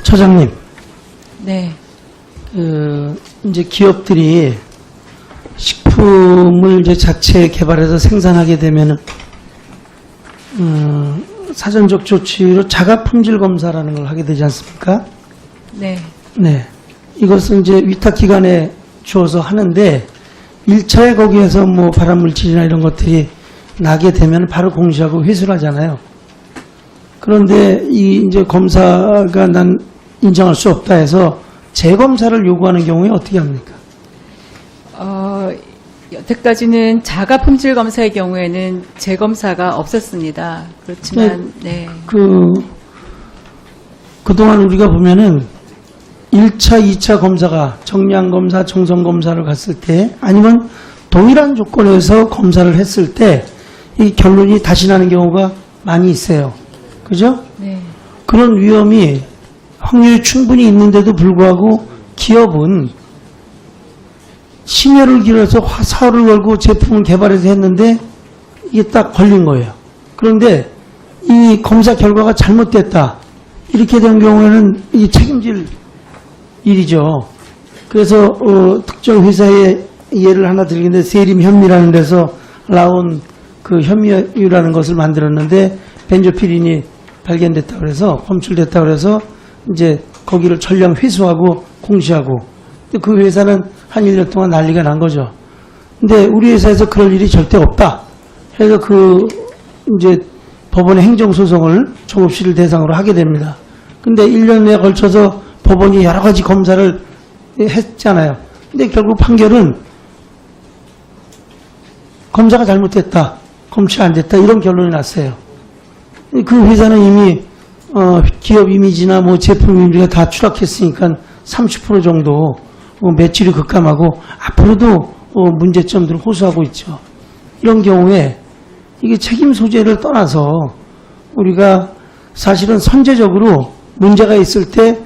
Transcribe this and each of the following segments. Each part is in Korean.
처장님, 네. 이제 기업들이 식품을 이제 자체 개발해서 생산하게 되면은, 사전적 조치로 자가 품질 검사라는 걸 하게 되지 않습니까? 네. 네. 이것은 이제 위탁기관에 주어서 하는데, 1차에 거기에서 뭐 발암물질이나 이런 것들이 나게 되면 바로 공시하고 회수를 하잖아요. 그런데 이 이제 검사가 난 인정할 수 없다 해서 재검사를 요구하는 경우에 어떻게 합니까? 여태까지는 자가 품질 검사의 경우에는 재검사가 없었습니다. 그렇지만, 네. 그동안 우리가 보면은 1차, 2차 검사가 정량검사, 정성검사를 갔을 때 아니면 동일한 조건에서 검사를 했을 때 이 결론이 다시 나는 경우가 많이 있어요. 그죠? 네. 그런 위험이 확률이 충분히 있는데도 불구하고 기업은 심혈을 기울여서 사활을 걸고 제품을 개발해서 했는데 이게 딱 걸린 거예요. 그런데 이 검사 결과가 잘못됐다. 이렇게 된 경우에는 이 책임질 일이죠. 그래서 특정 회사의 예를 하나 드리는데 세림 현미라는 데서 나온 그 현미유라는 것을 만들었는데 벤조피린이 발견됐다 그래서 검출됐다 그래서 이제 거기를 전량 회수하고 공시하고 그 회사는 한 1년 동안 난리가 난 거죠. 근데 우리 회사에서 그럴 일이 절대 없다. 해서 이제 법원의 행정소송을 종업실을 대상으로 하게 됩니다. 근데 1년에 걸쳐서 법원이 여러 가지 검사를 했잖아요. 근데 결국 판결은 검사가 잘못됐다. 검출 안 됐다. 이런 결론이 났어요. 그 회사는 이미 기업 이미지나 뭐 제품 이미지가 다 추락했으니까 30% 정도 매출이 급감하고 앞으로도 문제점들을 호소하고 있죠. 이런 경우에 이게 책임 소재를 떠나서 우리가 사실은 선제적으로 문제가 있을 때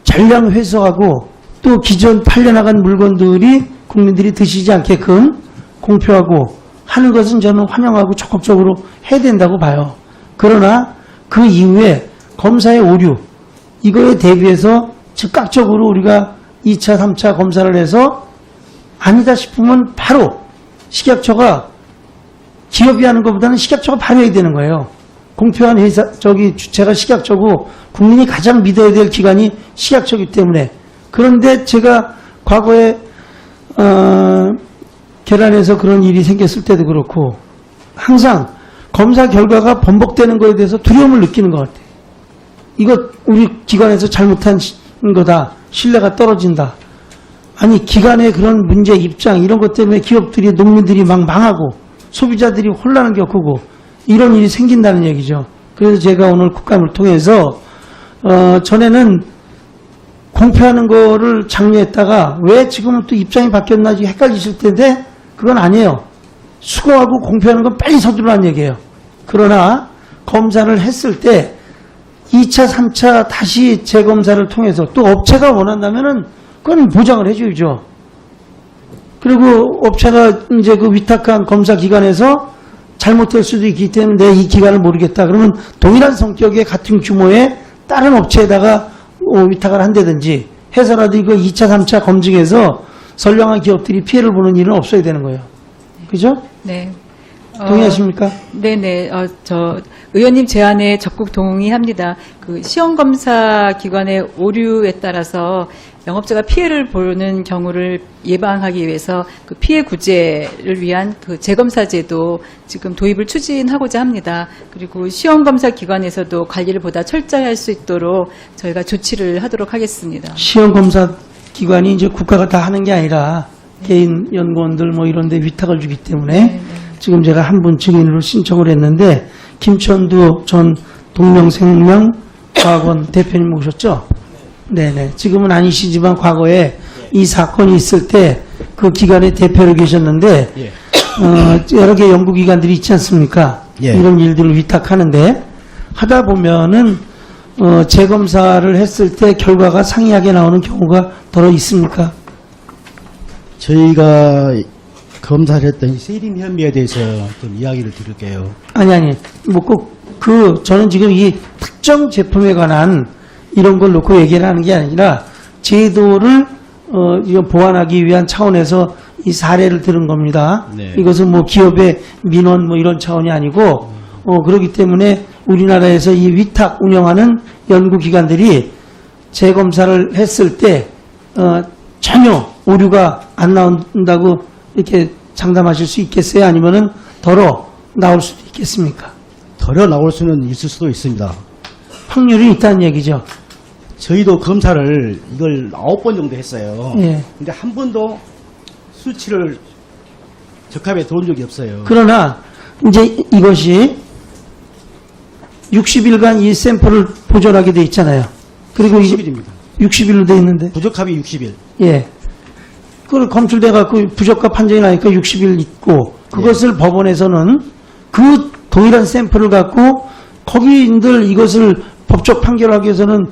전량 회수하고 또 기존 팔려나간 물건들이 국민들이 드시지 않게끔 공표하고 하는 것은 저는 환영하고 적극적으로 해야 된다고 봐요. 그러나 그 이후에 검사의 오류 이거에 대비해서 즉각적으로 우리가 2차, 3차 검사를 해서 아니다 싶으면 바로 식약처가 기업이 하는 것보다는 식약처가 바로 해야 되는 거예요. 공표한 회사, 주체가 식약처고 국민이 가장 믿어야 될 기관이 식약처이기 때문에. 그런데 제가 과거에, 계란에서 그런 일이 생겼을 때도 그렇고 항상 검사 결과가 번복되는 거에 대해서 두려움을 느끼는 것 같아요. 이거 우리 기관에서 잘못한 거다. 신뢰가 떨어진다. 아니, 기관의 그런 문제 입장, 이런 것 때문에 기업들이, 농민들이 막 망하고 소비자들이 혼란을 겪고 이런 일이 생긴다는 얘기죠. 그래서 제가 오늘 국감을 통해서 전에는 공표하는 거를 장려했다가 왜 지금은 또 입장이 바뀌었나 헷갈리실 텐데 그건 아니에요. 수거하고 공표하는 건 빨리 서두르라는 얘기예요. 그러나 검사를 했을 때 2차, 3차 다시 재검사를 통해서 또 업체가 원한다면은 그건 보장을 해줘야죠. 그리고 업체가 이제 그 위탁한 검사 기관에서 잘못될 수도 있기 때문에 이 기관을 모르겠다. 그러면 동일한 성격의 같은 규모의 다른 업체에다가 위탁을 한다든지 해서라도 이거 2차, 3차 검증해서 선량한 기업들이 피해를 보는 일은 없어야 되는 거예요. 그죠? 네. 동의하십니까? 네네. 저 의원님 제안에 적극 동의합니다. 그 시험검사 기관의 오류에 따라서 영업자가 피해를 보는 경우를 예방하기 위해서 그 피해 구제를 위한 그 재검사제도 지금 도입을 추진하고자 합니다. 그리고 시험검사 기관에서도 관리를 보다 철저히 할 수 있도록 저희가 조치를 하도록 하겠습니다. 시험검사 기관이 이제 국가가 다 하는 게 아니라 개인 연구원들 뭐 이런 데 위탁을 주기 때문에 네. 지금 제가 한 분 증인으로 신청을 했는데 김천두 전 동명생명과학원 대표님 모셨죠? 네네. 지금은 아니시지만 과거에 이 사건이 있을 때 그 기관의 대표로 계셨는데 여러 개 연구기관들이 있지 않습니까? 이런 일들을 위탁하는데 하다 보면은 재검사를 했을 때 결과가 상이하게 나오는 경우가 더러 있습니까? 저희가 검사를 했던 세림 현미에 대해서 좀 이야기를 드릴게요. 아니 뭐 꼭 저는 지금 이 특정 제품에 관한 이런 걸 놓고 얘기를 하는 게 아니라 제도를 이거 보완하기 위한 차원에서 이 사례를 들은 겁니다. 네. 이것은 뭐 기업의 민원 뭐 이런 차원이 아니고 그렇기 때문에 우리나라에서 이 위탁 운영하는 연구기관들이 재검사를 했을 때 전혀 오류가 안 나온다고 이렇게 장담하실 수 있겠어요? 아니면은 덜어 나올 수도 있겠습니까? 덜어 나올 수는 있을 수도 있습니다. 확률이 있다는 얘기죠. 저희도 검사를 이걸 9번 정도 했어요. 예. 근데 한 번도 수치를 적합에 들어온 적이 없어요. 그러나 이제 이것이 60일간 이 샘플을 보존하게 돼 있잖아요. 그리고 60일입니다. 60일로 돼 있는데, 부적합이 60일. 예. 그걸 검출돼 갖고 부적합 판정이 나니까 60일 있고, 그것을 법원에서는 그 동일한 샘플을 갖고 거기인들 이것을 법적 판결하기 위해서는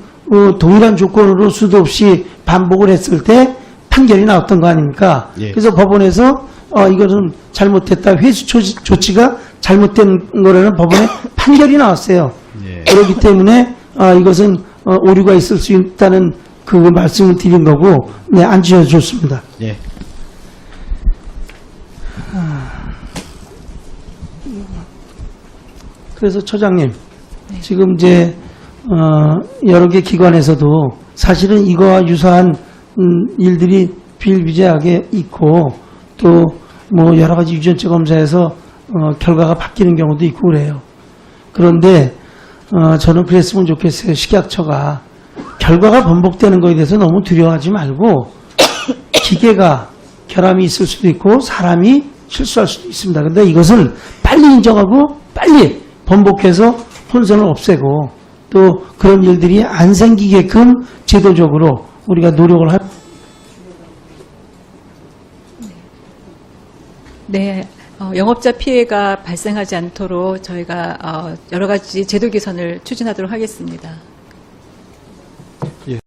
동일한 조건으로 수도 없이 반복을 했을 때 판결이 나왔던 거 아닙니까? 예. 그래서 법원에서 이것은 잘못됐다, 회수 조치가 잘못된 거라는 법원의 판결이 나왔어요. 예. 그렇기 때문에 이것은 오류가 있을 수 있다는 그 말씀을 드린 거고, 네, 안 지어줬습니다. 예. 그래서 처장님, 지금 이제 여러 개 기관에서도 사실은 이거와 유사한 일들이 비일비재하게 있고, 또 뭐 여러 가지 유전체 검사에서 결과가 바뀌는 경우도 있고 그래요. 그런데 저는 그랬으면 좋겠어요. 식약처가 결과가 번복되는 거에 대해서 너무 두려워하지 말고 기계가 결함이 있을 수도 있고 사람이 실수할 수도 있습니다. 그런데 이것을 빨리 인정하고 빨리 번복해서 혼선을 없애고 또 그런 일들이 안 생기게끔 제도적으로 우리가 노력을 할. 네, 영업자 피해가 발생하지 않도록 저희가 여러 가지 제도 개선을 추진하도록 하겠습니다.